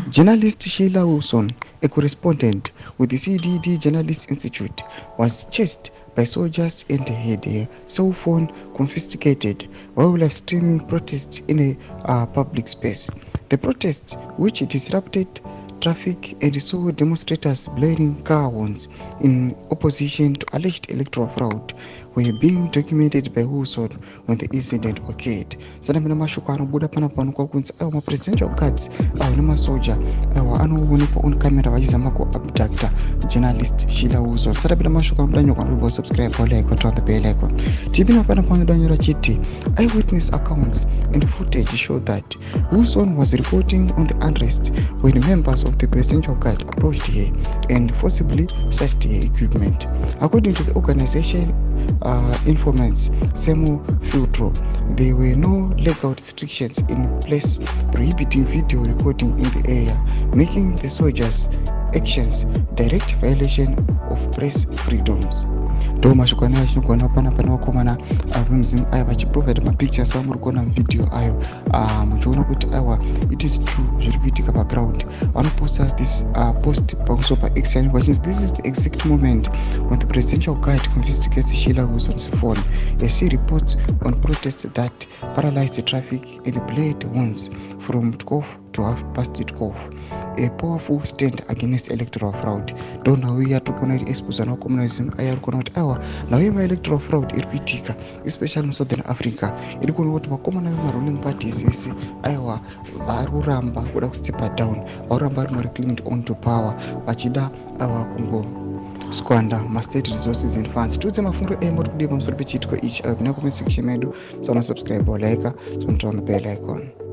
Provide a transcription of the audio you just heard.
Journalist Sheila Wilson, a correspondent with the CDD Journalists Institute, was chased by soldiers and had a cell phone confiscated while live streaming protests in a public space. The protests, which disrupted traffic and saw demonstrators blaring car horns in opposition to alleged electoral fraud, were being documented by Wilson when the incident occurred. Sana mina mashoko anobuda panapa kunzi ayo mapresidential guards ayo nemasoja ayo anoonekwa on camera vachizama kuabducta journalist Sheila Wilson. Sana mina mashoko anodanyo kwanovwa subscribe wale icon on the bell icon. Tipina panapa anodanyora chiti eyewitness accounts and footage show that Wilson was reporting on the unrest when members of the presidential guard approached her and forcibly searched her equipment. According to the organization informants Semo Filtro, there were no legal restrictions in place prohibiting video recording in the area, making the soldiers' actions direct violation of press freedoms. Ndo mashoko anayo achinogona pana vakomana vemzimu aya vachiprovide mapictures amuri kuona muvidhio ayo muchiona kuti aiwa it is true zviri kuitika paground. Vanoposta this post pamusoro pax vachinzi this is the exact moment when the presidential guard confiscates Sheila Wilson's phone as she reports on protests that paralyzed the traffic and blared horns from 12 to 12:30. A powerful stand against electoral fraud. Ndo nawo iya tokona iri expose na communism aya rikona kuti awa nawo ima electoral fraud iri kuitika especially in Southern Africa. Iri kuona kuti vakomana vemaruling parties vese aiwa vari kuramba kuda kustep down, varamba vari reclined onto power vachida awa kungo squander ma-state resources and funds. Tiudze mafungo emoti kudii pamusoro pechiitiko ichi ayo kuna comment section medu. So subscribe or like, so on the bell icon.